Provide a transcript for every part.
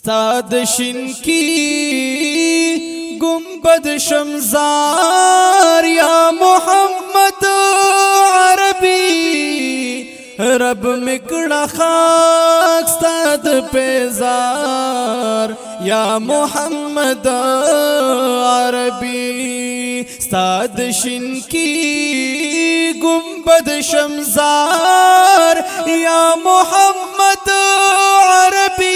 ستاد شین کی گنبد شمزار یا محمد عربی رب مکڑا خاک ستاد پیزار یا محمد عربی ستاد شین کی گنبد شمزار یا محمد عربی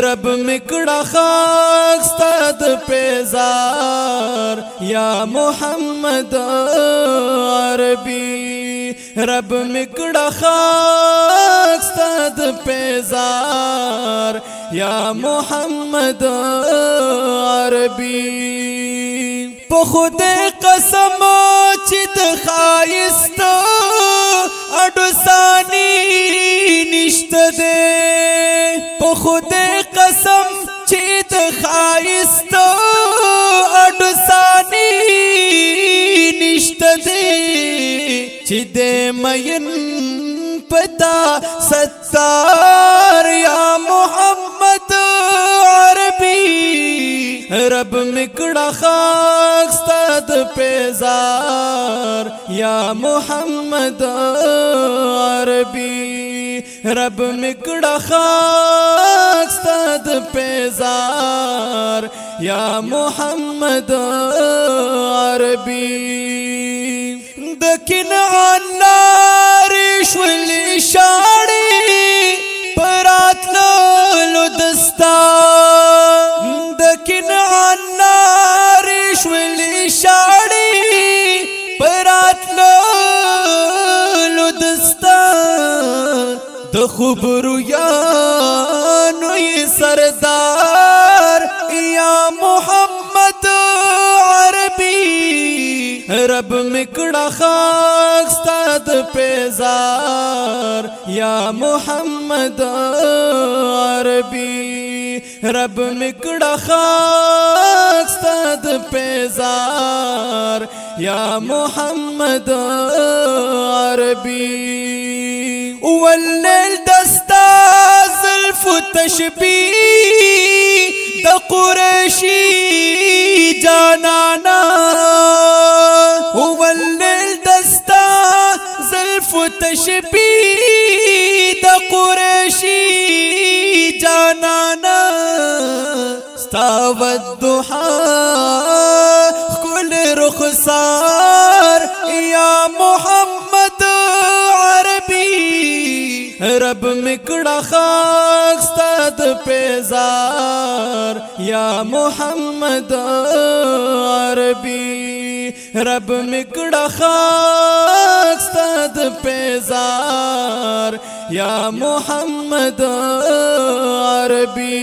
رب مکڑا خاک ستاد پیزار یا محمد عربی رب مکڑا خاک ستاد پیزار یا محمد عربی په خدای قسم چې د خایست اډو ثاني نشته ده په خدای قسم چې د خایست اډو ثاني نشته ده چې د مین پتا ستار یا محمد عربی رب مکڑا خاک ستاد پیزار یا محمد عربی رب مکڑا خاک ستاد پیزار یا محمد عربی د کنعان لارې شولې شاړې پراتللو دستا د کنعان لارې شولې شاړې پراتللو دستا د خبرو یانو یې سردار یا محمد عربی رب مکڑا خاک ستاد پیزار یا محمد عربی رب مکڑا خاک ستاد پیزار یا محمد عربی واللیل دستا زلف تشبیح د قریشی جانانا واللیل دستا زلف تشبیح د قریشی جانانا ستا والضحا کل رخسار یا محمد عربی رب مکڑا خاک ستاد پیزار یا محمد عربی رب مکڑا خاک ستاد پیزار یا محمد عربی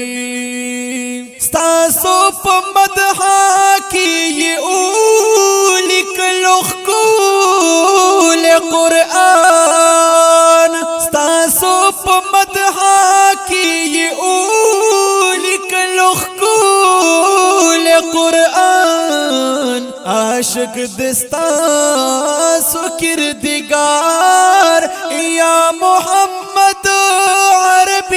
ستاسو په مدحا کی یہ اولی کلوخ کول قرآن ستاسو په مدحا کی یہ اولی کلوخ کول قرآن عاشق دستاسو کردگار یا محمد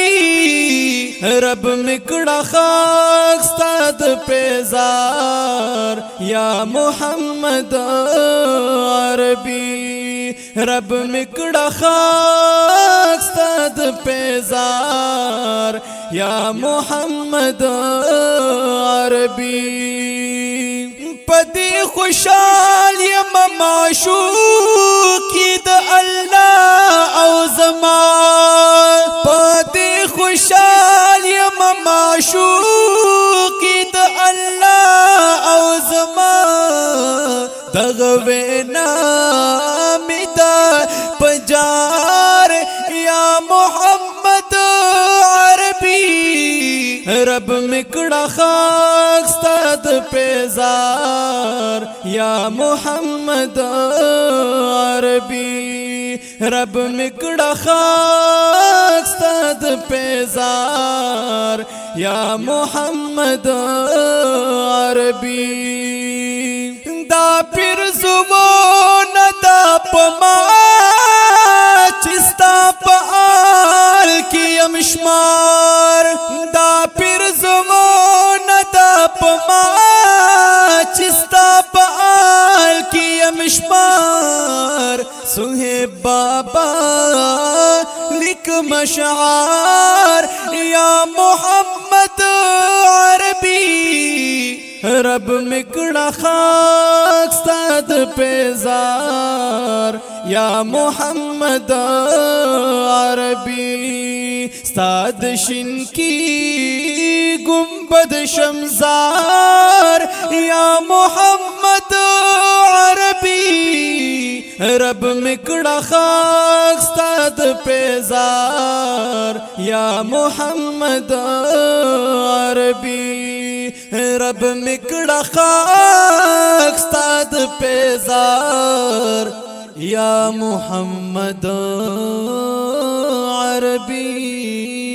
عربی رب مکڑا خاک ستاد پیزار یا محمد عربی رب مکڑا خاک ستاد پیزار یا محمد عربی پدی خوشحال یم معشوقی د الله او زمان پدی خوشحال یم معشوقی د الله او زمان دغه وینا می دا پجار یا محمد عربی رب مکڑا خاک ستاد پیزار یا محمد عربی رب مکڑا خاک ستاد پیزار یا محمد عربی دا پیر زبون دا پما چستا پا آل کی امشمار دا सुहेब बाबा लिख मशआर या मोहम्मद अरबी रब मिकड़ा खाक साद पेजार या मोहम्मद अरबी साद शिन की गुंबद शमजार या मोहम्मद अरबी रब मिकड़ा खाक साद पेजार या मोहम्मद अरबी रब मिकड़ा खाक साद पेजार या मोहम्मद अरबी।